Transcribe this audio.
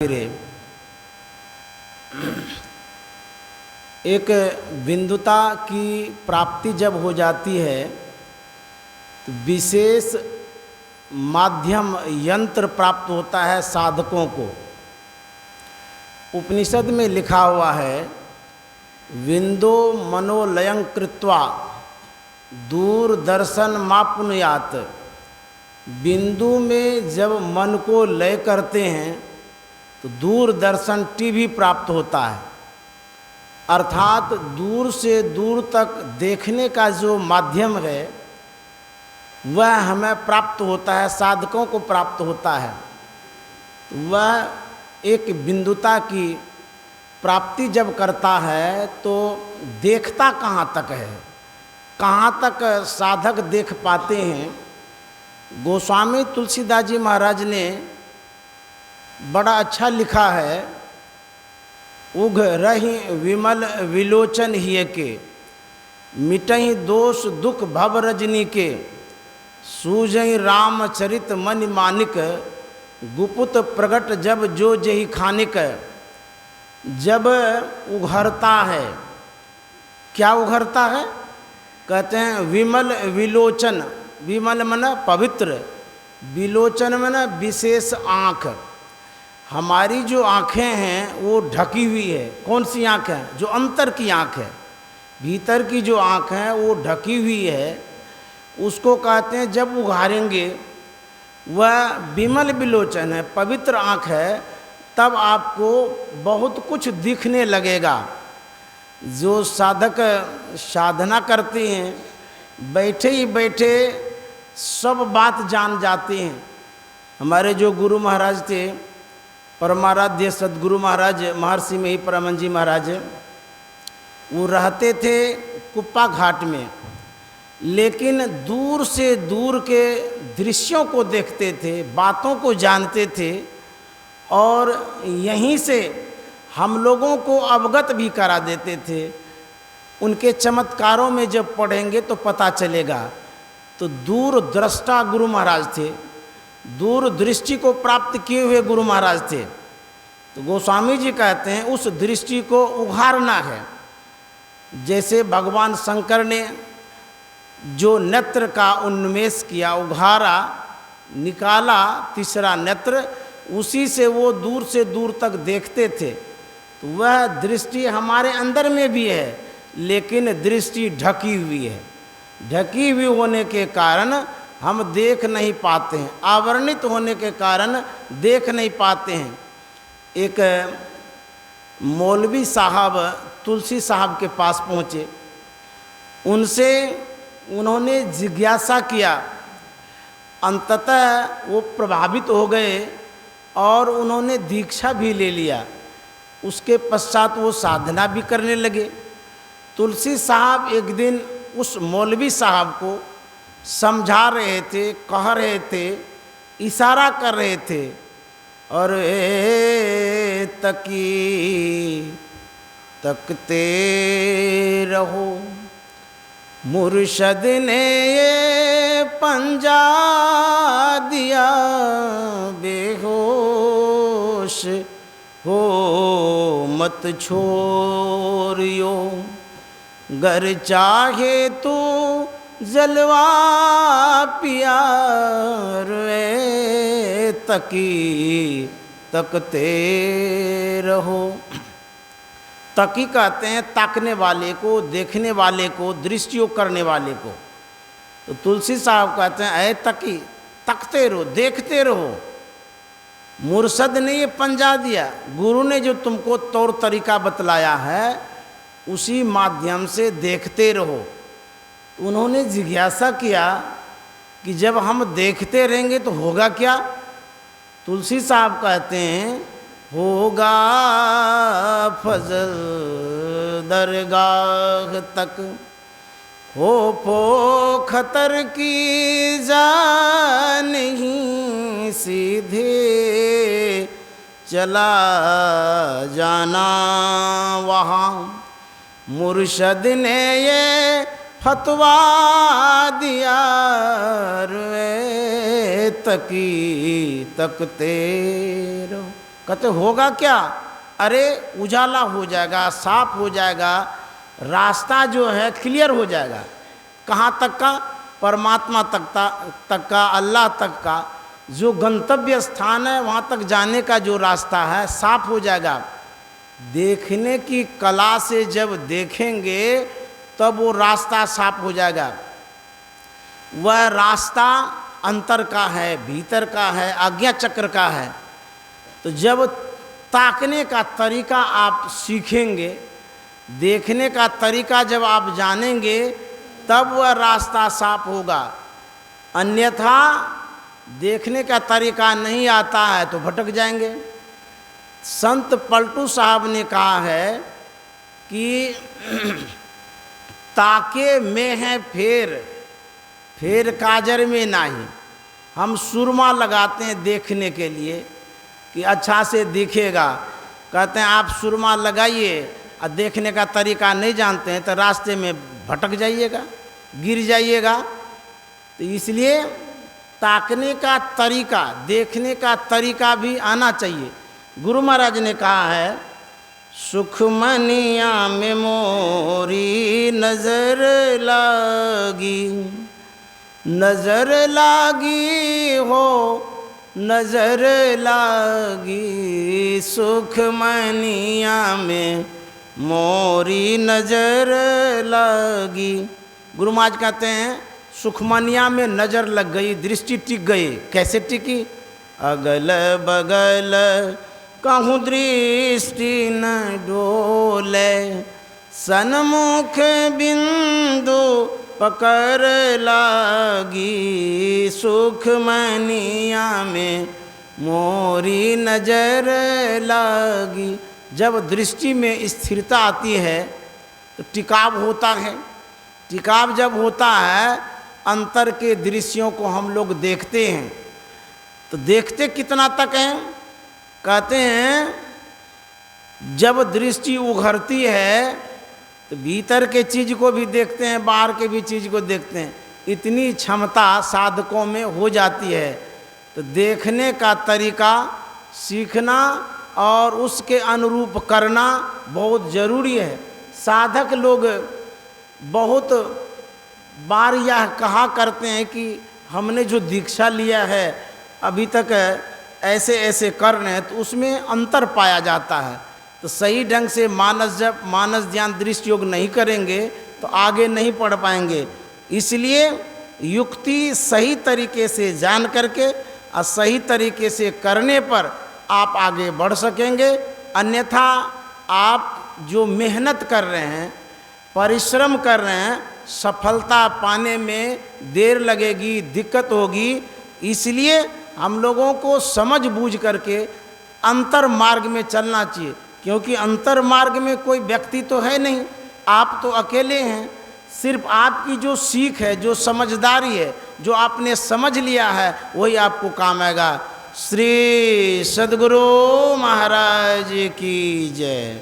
फिरे एक बिंदुता की प्राप्ति जब हो जाती है तो विशेष माध्यम यंत्र प्राप्त होता है साधकों को। उपनिषद में लिखा हुआ है विंदो मनोलयं कृत्वा दूरदर्शन माप्नुयात्। बिंदु में जब मन को लय करते हैं तो दूरदर्शन टीवी प्राप्त होता है, अर्थात दूर से दूर तक देखने का जो माध्यम है वह हमें प्राप्त होता है, साधकों को प्राप्त होता है। वह एक बिंदुता की प्राप्ति जब करता है तो देखता कहाँ तक है, कहाँ तक साधक देख पाते हैं। गोस्वामी तुलसीदास जी महाराज ने बड़ा अच्छा लिखा है, उघ रही विमल विलोचन हिय के, मिटही दोष दुख भव रजनी के, सूझई रामचरित मन मानिक, गुपुत प्रगट जब जो जही खानिक। जब उघरता है, क्या उघरता है? कहते हैं विमल विलोचन। विमल मन पवित्र, विलोचन मन विशेष आँख। हमारी जो आँखें हैं वो ढकी हुई है। कौन सी आँख है? जो अंतर की आँख है, भीतर की जो आँख है वो ढकी हुई है, उसको कहते हैं जब उघारेंगे वह विमल विलोचन है, पवित्र आँख है, तब आपको बहुत कुछ दिखने लगेगा। जो साधक साधना करते हैं बैठे ही बैठे सब बात जान जाते हैं। हमारे जो गुरु महाराज थे, परमाराध्य सद्गुरु महाराज महर्षि में ही परमहंस जी महाराज, वो रहते थे कुप्पा घाट में, लेकिन दूर से दूर के दृश्यों को देखते थे, बातों को जानते थे, और यहीं से हम लोगों को अवगत भी करा देते थे। उनके चमत्कारों में जब पढ़ेंगे तो पता चलेगा। तो दूर दृष्टा गुरु महाराज थे, दूर दृष्टि को प्राप्त किए हुए गुरु महाराज थे। तो गोस्वामी जी कहते हैं उस दृष्टि को उघारना है। जैसे भगवान शंकर ने जो नेत्र का उन्मेष किया, उघारा, निकाला तीसरा नेत्र, उसी से वो दूर से दूर तक देखते थे। तो वह दृष्टि हमारे अंदर में भी है, लेकिन दृष्टि ढकी हुई है। ढकी हुई होने के कारण हम देख नहीं पाते हैं, आवरणित होने के कारण देख नहीं पाते हैं। एक मौलवी साहब तुलसी साहब के पास पहुँचे, उनसे उन्होंने जिज्ञासा किया, अंततः वो प्रभावित हो गए और उन्होंने दीक्षा भी ले लिया। उसके पश्चात वो साधना भी करने लगे। तुलसी साहब एक दिन उस मौलवी साहब को समझा रहे थे, कह रहे थे, इशारा कर रहे थे, और तकी तकते रहो, मुर्शद ने ये पंजा दिया, बेहोश हो मत छोड़ियो, गर चाहे तू जलवा पियार, तकी तकते रहो। तकी कहते हैं ताकने वाले को, देखने वाले को, दृष्टियों करने वाले को। तो तुलसी साहब कहते हैं ऐ तकी, तकते रहो, देखते रहो। मुर्शद ने ये पंजा दिया, गुरु ने जो तुमको तौर तरीका बतलाया है उसी माध्यम से देखते रहो। तो उन्होंने जिज्ञासा किया कि जब हम देखते रहेंगे तो होगा क्या? तुलसी साहब कहते हैं होगा फजल दरगाह तक, हो पो खतर की जा नहीं, सीधे चला जाना वहाँ। मुर्शद ने ये फतवा दिया, रे तकी तकते रहो। कहते होगा क्या? अरे उजाला हो जाएगा, साफ हो जाएगा, रास्ता जो है क्लियर हो जाएगा। कहाँ तक का? परमात्मा तक का, अल्लाह तक का जो गंतव्य स्थान है वहाँ तक जाने का जो रास्ता है साफ हो जाएगा। देखने की कला से जब देखेंगे तब वो रास्ता साफ हो जाएगा। वह रास्ता अंतर का है, भीतर का है, आज्ञा चक्र का है। तो जब ताकने का तरीका आप सीखेंगे, देखने का तरीका जब आप जानेंगे तब वह रास्ता साफ होगा। अन्यथा देखने का तरीका नहीं आता है तो भटक जाएंगे। संत पलटू साहब ने कहा है कि ताके में है फेर, फेर काजर में नहीं। हम सुरमा लगाते हैं देखने के लिए कि अच्छा से दिखेगा। कहते हैं आप सुरमा लगाइए और देखने का तरीका नहीं जानते हैं तो रास्ते में भटक जाइएगा, गिर जाइएगा। तो इसलिए ताकने का तरीका, देखने का तरीका भी आना चाहिए। गुरु महाराज ने कहा है, सुखमनिया में मोरी नजर लागी, नजर लागी हो नजर लागी, सुखमनिया में मोरी नजर लागी। गुरु महाराज कहते हैं सुखमनिया में नजर लग गई, दृष्टि टिक गई। कैसे टिकी? अगल बगल कहूँ दृष्टि न डोले, सन्मुख बिंदु पकड़ लागी, सुखमनिया में मोरी नजर लागी। जब दृष्टि में स्थिरता आती है तो टिकाव होता है। टिकाव जब होता है, अंतर के दृश्यों को हम लोग देखते हैं। तो देखते कितना तक हैं? कहते हैं जब दृष्टि उघरती है तो भीतर के चीज़ को भी देखते हैं, बाहर के भी चीज़ को देखते हैं। इतनी क्षमता साधकों में हो जाती है। तो देखने का तरीका सीखना और उसके अनुरूप करना बहुत ज़रूरी है। साधक लोग बहुत बार यह कहा करते हैं कि हमने जो दीक्षा लिया है अभी तक ऐसे ऐसे कर रहे हैं, तो उसमें अंतर पाया जाता है। तो सही ढंग से मानस ध्यान दृष्टि योग नहीं करेंगे तो आगे नहीं पढ़ पाएंगे। इसलिए युक्ति सही तरीके से जान करके और सही तरीके से करने पर आप आगे बढ़ सकेंगे। अन्यथा आप जो मेहनत कर रहे हैं, परिश्रम कर रहे हैं, सफलता पाने में देर लगेगी, दिक्कत होगी। इसलिए हम लोगों को समझ बूझ करके अंतर मार्ग में चलना चाहिए, क्योंकि अंतर मार्ग में कोई व्यक्ति तो है नहीं, आप तो अकेले हैं। सिर्फ आपकी जो सीख है, जो समझदारी है, जो आपने समझ लिया है, वही आपको काम आएगा। श्री सद्गुरु महाराज की जय।